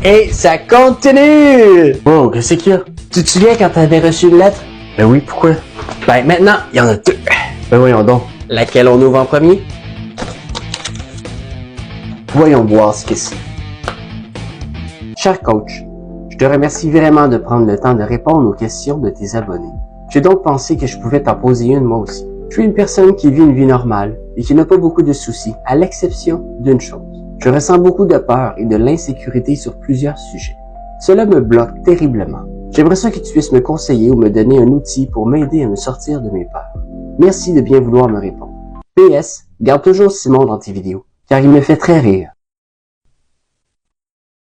Et ça continue! Oh, qu'est-ce qu'il y a? Tu te souviens quand t'avais reçu une lettre? Ben oui, pourquoi? Ben maintenant, il y en a deux. Ben voyons donc. Laquelle on ouvre en premier? Voyons voir ce que c'est. Cher coach, je te remercie vraiment de prendre le temps de répondre aux questions de tes abonnés. J'ai donc pensé que je pouvais t'en poser une moi aussi. Je suis une personne qui vit une vie normale et qui n'a pas beaucoup de soucis, à l'exception d'une chose. Je ressens beaucoup de peur et de l'insécurité sur plusieurs sujets. Cela me bloque terriblement. J'aimerais ça que tu puisses me conseiller ou me donner un outil pour m'aider à me sortir de mes peurs. Merci de bien vouloir me répondre. PS, garde toujours Simon dans tes vidéos, car il me fait très rire.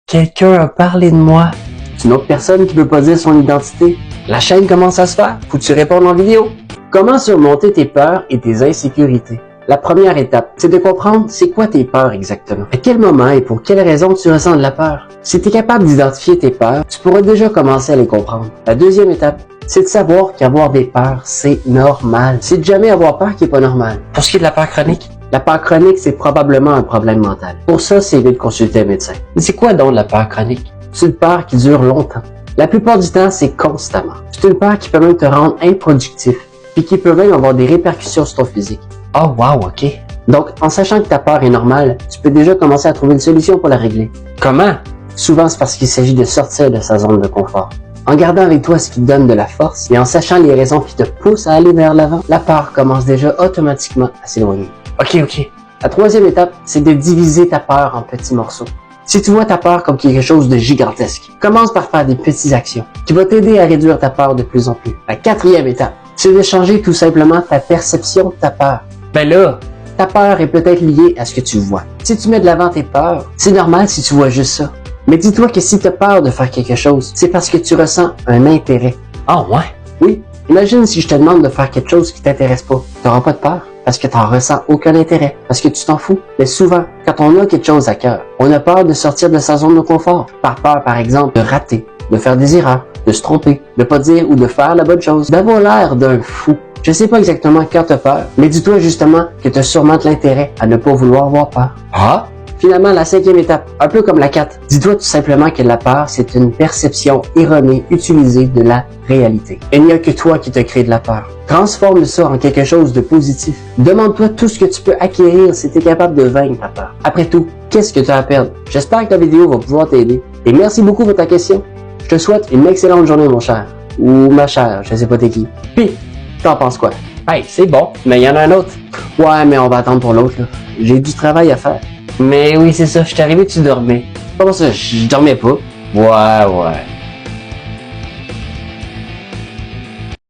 Quelqu'un a parlé de moi. C'est une autre personne qui veut pas dire son identité. La chaîne commence à se faire. Faut que tu répondes en vidéo. Comment surmonter tes peurs et tes insécurités? La première étape, c'est de comprendre c'est quoi tes peurs exactement. À quel moment et pour quelles raisons tu ressens de la peur? Si tu es capable d'identifier tes peurs, tu pourras déjà commencer à les comprendre. La deuxième étape, c'est de savoir qu'avoir des peurs, c'est normal. C'est de jamais avoir peur qui est pas normal. Pour ce qui est de la peur chronique, la peur chronique, c'est probablement un problème mental. Pour ça, c'est mieux de consulter un médecin. Mais c'est quoi donc la peur chronique? C'est une peur qui dure longtemps. La plupart du temps, c'est constamment. C'est une peur qui peut même te rendre improductif, puis qui peut même avoir des répercussions sur ton physique. Oh wow, ok. Donc, en sachant que ta peur est normale, tu peux déjà commencer à trouver une solution pour la régler. Comment? Souvent, c'est parce qu'il s'agit de sortir de sa zone de confort. En gardant avec toi ce qui te donne de la force et en sachant les raisons qui te poussent à aller vers l'avant, la peur commence déjà automatiquement à s'éloigner. Ok. La troisième étape, c'est de diviser ta peur en petits morceaux. Si tu vois ta peur comme quelque chose de gigantesque, commence par faire des petites actions qui vont t'aider à réduire ta peur de plus en plus. La quatrième étape, c'est de changer tout simplement ta perception de ta peur. Ben là, ta peur est peut-être liée à ce que tu vois. Si tu mets de l'avant tes peurs, c'est normal si tu vois juste ça. Mais dis-toi que si tu as peur de faire quelque chose, c'est parce que tu ressens un intérêt. Ah ouais? Oui. Imagine si je te demande de faire quelque chose qui t'intéresse pas. Tu n'auras pas de peur parce que tu n'en ressens aucun intérêt, parce que tu t'en fous. Mais souvent, quand on a quelque chose à cœur, on a peur de sortir de sa zone de confort. Par peur, par exemple, de rater, de faire des erreurs, de se tromper, de pas dire ou de faire la bonne chose, d'avoir l'air d'un fou. Je sais pas exactement quand t'as peur, mais dis-toi justement que t'as sûrement de l'intérêt à ne pas vouloir avoir peur. Ah? Finalement, la cinquième étape, un peu comme la 4, dis-toi tout simplement que la peur, c'est une perception erronée utilisée de la réalité. Il n'y a que toi qui te crée de la peur. Transforme ça en quelque chose de positif. Demande-toi tout ce que tu peux acquérir si tu es capable de vaincre ta peur. Après tout, qu'est-ce que tu as à perdre? J'espère que la vidéo va pouvoir t'aider. Et merci beaucoup pour ta question. Je te souhaite une excellente journée, mon cher. Ou ma chère, je sais pas t'es qui. Puis, t'en penses quoi? Hey, c'est bon, mais il y en a un autre. Ouais, mais on va attendre pour l'autre, là. J'ai du travail à faire. Mais oui, c'est ça, je suis arrivé, tu dormais. Comment ça, je dormais pas? Ouais.